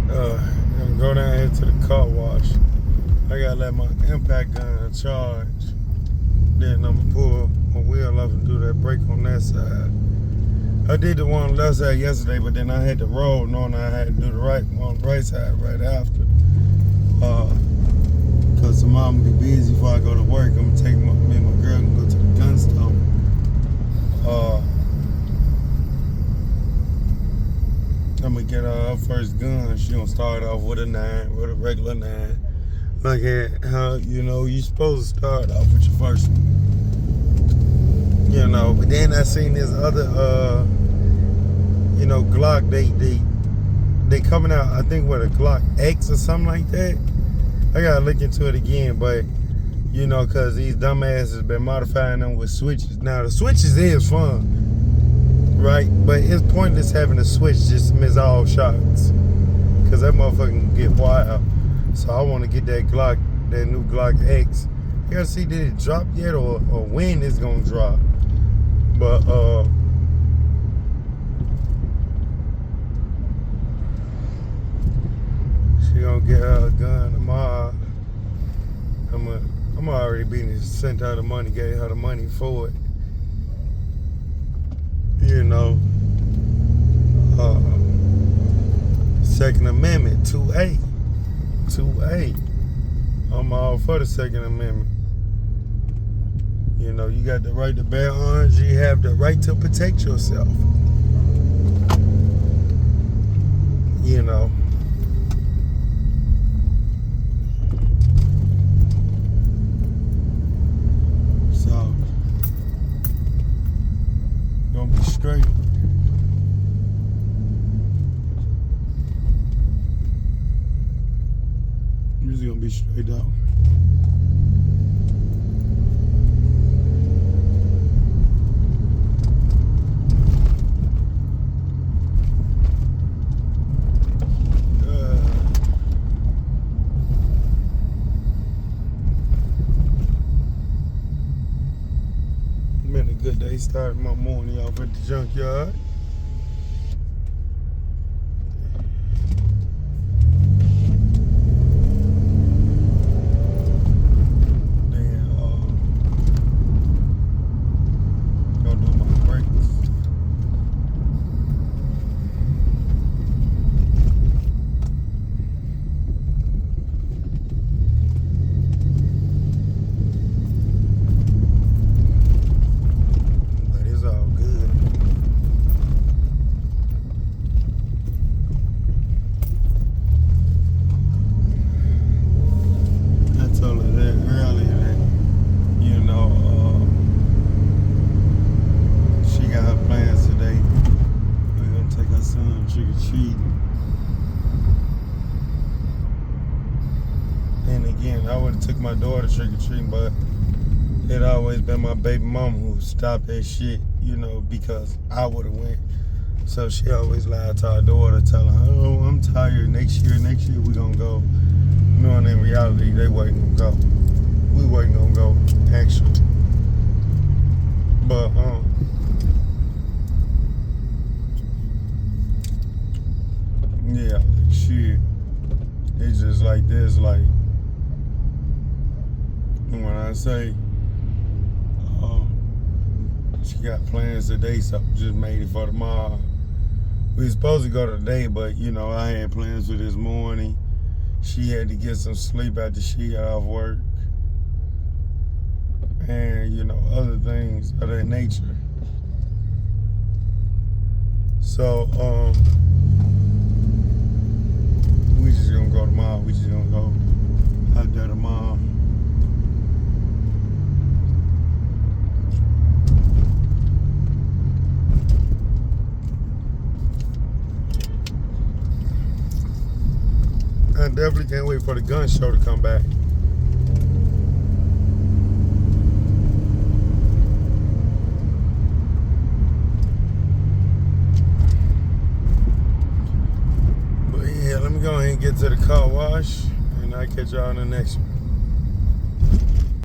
Gonna go down here to the car wash. I gotta let my impact gun charge. Then I'm gonna pull my wheel off and do that brake on that side. I did the one on the left side yesterday, but then I had to roll knowing I had to do the right one on the right side right after. Cause tomorrow I'm gonna be busy before I go to work. I'm gonna take me and my girl and go to the gun store. I'm gonna get her first gun. She gonna start off with a 9, with a regular 9. Like how you supposed to start off with your first one. But then I seen this other Glock, they coming out, I think with a Glock X or something like that. I gotta look into it again, but cause these dumbasses been modifying them with switches. Now the switches is fun, right? But it's pointless having a switch just to miss all shots. Cause that motherfucker can get wild. So I wanna get that Glock, that new Glock X. I gotta see, did it drop yet or when it's gonna drop. But she gonna get her a gun tomorrow. I'm already being sent her the money, gave her the money for it. Second Amendment, 2A. 2A. I'm all for the Second Amendment. You got the right to bear arms. You have the right to protect yourself. So, gonna be straight. I'm just gonna be straight though. Been a good day. Started my morning off at the junkyard. Then gonna do my brakes. And again, I would have took my daughter trick-or-treating, but it always been my baby mama who stopped that shit, because I would have went. So she always lied to our daughter, telling her, oh, I'm tired, next year we gonna go. Knowing in reality, they wasn't gonna go. We wasn't gonna go, actually. But, yeah, shit. It's just like this, like, when I say she got plans today, so just made it for tomorrow. We was supposed to go today, but I had plans for this morning. She had to get some sleep after she got off work, and other things of that nature. So we just gonna go tomorrow. We just gonna go out there tomorrow. I definitely can't wait for the gun show to come back. But yeah, let me go ahead and get to the car wash, and I'll catch y'all in the next one.